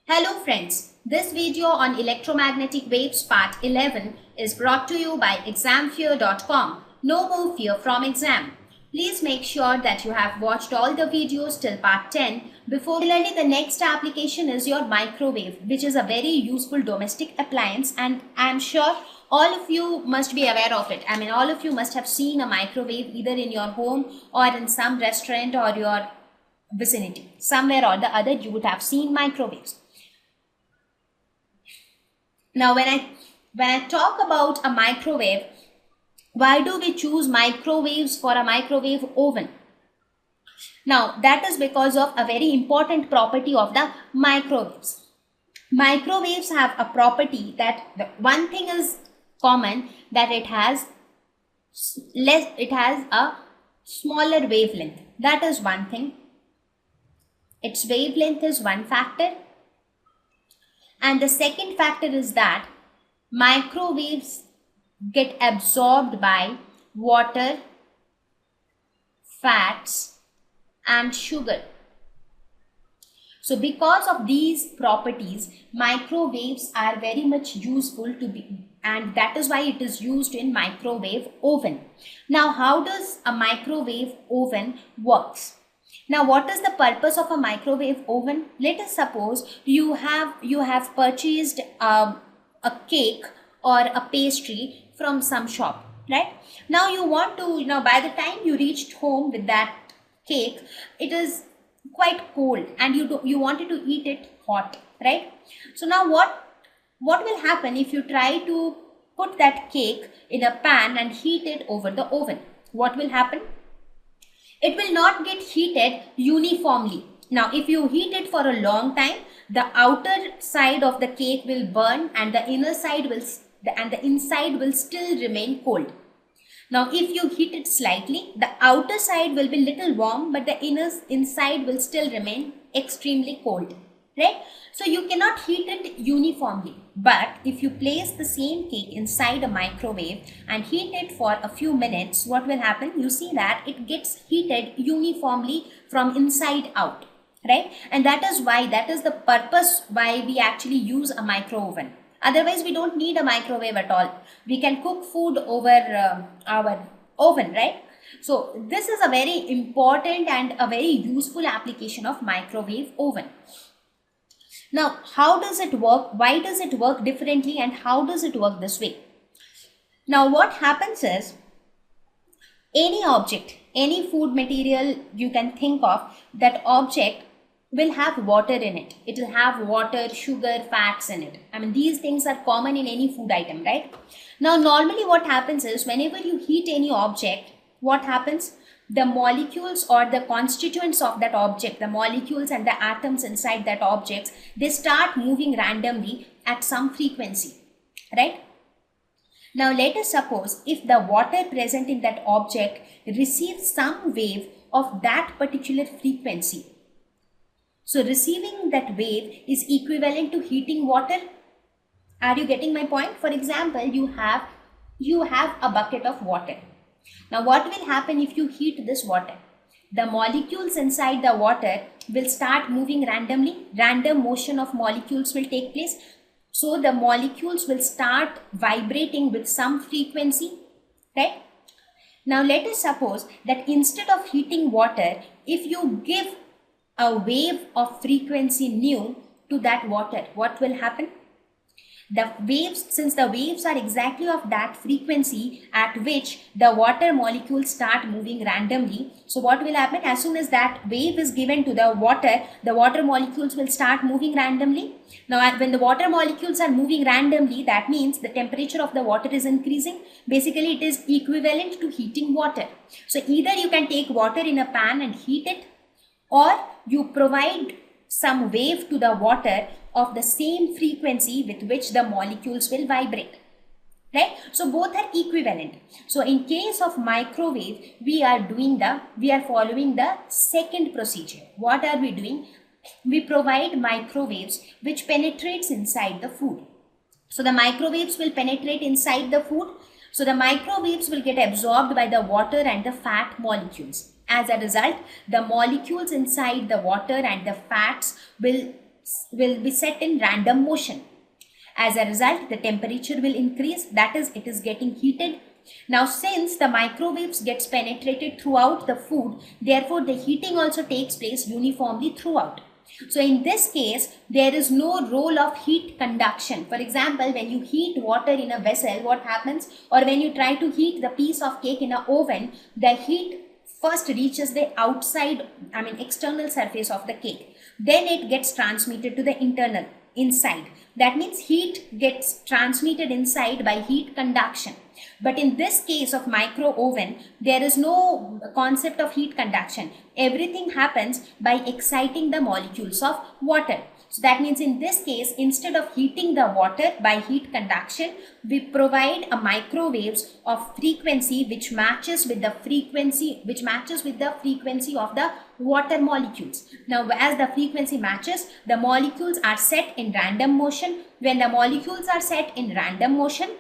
Hello friends, this video on electromagnetic waves part 11 is brought to you by examfear.com. No more fear from exam. Please make sure that you have watched all the videos till part 10 before. Similarly, the next application is your microwave, which is a very useful domestic appliance, and I am sure all of you must be aware of it. All of you must have seen a microwave either in your home or in some restaurant or your vicinity. Somewhere or the other you would have seen microwaves. Now, when I talk about a microwave, why do we choose microwaves for a microwave oven? Now, that is because of a very important property of the microwaves. Microwaves have a property that one thing is common, that it has a smaller wavelength. That is one thing. Its wavelength is one factor. And the second factor is that microwaves get absorbed by water, fats, and sugar. So because of these properties, microwaves are very much useful and that is why it is used in microwave oven. Now, how does a microwave oven works? Now, what is the purpose of a microwave oven? Let us suppose you have purchased a cake or a pastry from some shop, right? Now you want to, by the time you reached home with that cake, it is quite cold and you wanted to eat it hot, right? So now what will happen if you try to put that cake in a pan and heat it over the oven? What will happen? It will not get heated uniformly. Now, if you heat it for a long time, the outer side of the cake will burn and the inside will still remain cold. Now, if you heat it slightly, the outer side will be little warm, but the inside will still remain extremely cold, right? So you cannot heat it uniformly. But if you place the same cake inside a microwave and heat it for a few minutes, what will happen? You see that it gets heated uniformly from inside out, right? And that is the purpose why we actually use a micro oven. Otherwise, we don't need a microwave at all. We can cook food over our oven, right? So this is a very important and a very useful application of microwave oven. Now, how does it work? Why does it work differently and how does it work this way? Now, what happens is, any object, any food material you can think of, that object will have water in it. It will have water, sugar, fats in it. These things are common in any food item, right? Now, normally what happens is, whenever you heat any object, what happens? The molecules or the constituents of that object, the molecules and the atoms inside that object, they start moving randomly at some frequency, right? Now, let us suppose if the water present in that object receives some wave of that particular frequency. So receiving that wave is equivalent to heating water. Are you getting my point? For example, you have a bucket of water. Now, what will happen if you heat this water? The molecules inside the water will start moving randomly. Random motion of molecules will take place. So the molecules will start vibrating with some frequency, right? Now, let us suppose that instead of heating water, if you give a wave of frequency nu to that water, what will happen? The waves, since the waves are exactly of that frequency at which the water molecules start moving randomly, so what will happen? As soon as that wave is given to the water molecules will start moving randomly. Now, when the water molecules are moving randomly, that means the temperature of the water is increasing. Basically, it is equivalent to heating water. So either you can take water in a pan and heat it, or you provide some wave to the water of the same frequency with which the molecules will vibrate, right? So both are equivalent. So in case of microwave, we are following the second procedure. What are we doing? We provide microwaves which penetrates inside the food. So the microwaves will penetrate inside the food. So the microwaves will get absorbed by the water and the fat molecules. As a result, the molecules inside the water and the fats will will be set in random motion. As a result, the temperature will increase, that is, it is getting heated. Now, since the microwaves gets penetrated throughout the food, therefore the heating also takes place uniformly throughout. So in this case, there is no role of heat conduction. For example, when you heat water in a vessel, what happens? Or when you try to heat the piece of cake in an oven, the heat first reaches the outside, external surface of the cake. Then it gets transmitted to the inside. That means heat gets transmitted inside by heat conduction. But in this case of micro oven, there is no concept of heat conduction. Everything happens by exciting the molecules of water. So that means in this case, instead of heating the water by heat conduction, we provide a microwaves of frequency which matches with the frequency of the water molecules. Now, as the frequency matches, the molecules are set in random motion. When the molecules are set in random motion,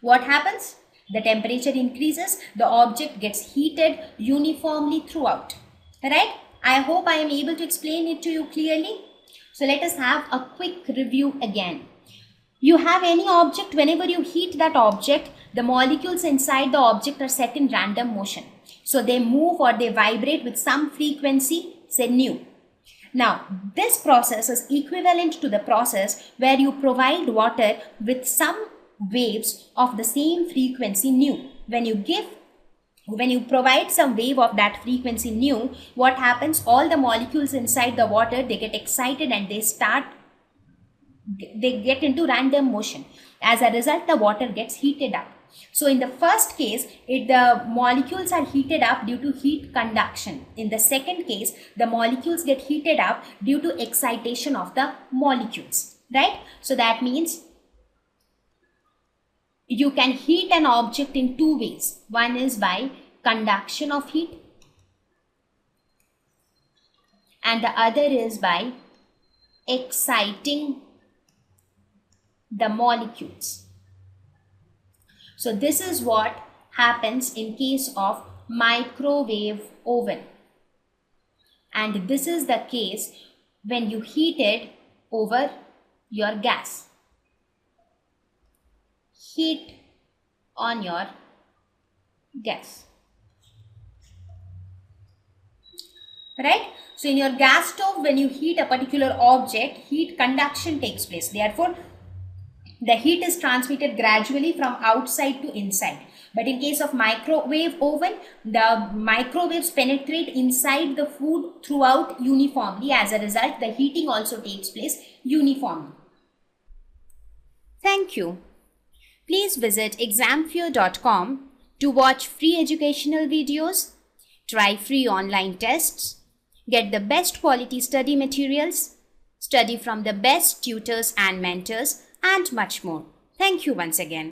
what happens? The temperature increases, the object gets heated uniformly throughout. Right? I hope I am able to explain it to you clearly. So let us have a quick review again. You have any object, whenever you heat that object, the molecules inside the object are set in random motion. So they move or they vibrate with some frequency, say nu. Now, this process is equivalent to the process where you provide water with some waves of the same frequency nu. When you provide some wave of that frequency nu, what happens? All the molecules inside the water, they get excited and they get into random motion. As a result, the water gets heated up. So in the first case, the molecules are heated up due to heat conduction. In the second case, the molecules get heated up due to excitation of the molecules, right? So that means you can heat an object in two ways. One is by conduction of heat and the other is by exciting the molecules. So this is what happens in case of microwave oven. And this is the case when you heat it over your gas. Heat on your gas. Right? So in your gas stove, when you heat a particular object, heat conduction takes place. Therefore, the heat is transmitted gradually from outside to inside. But in case of microwave oven, the microwaves penetrate inside the food throughout uniformly. As a result, the heating also takes place uniformly. Thank you. Please visit examfear.com to watch free educational videos, try free online tests, get the best quality study materials, study from the best tutors and mentors, and much more. Thank you once again.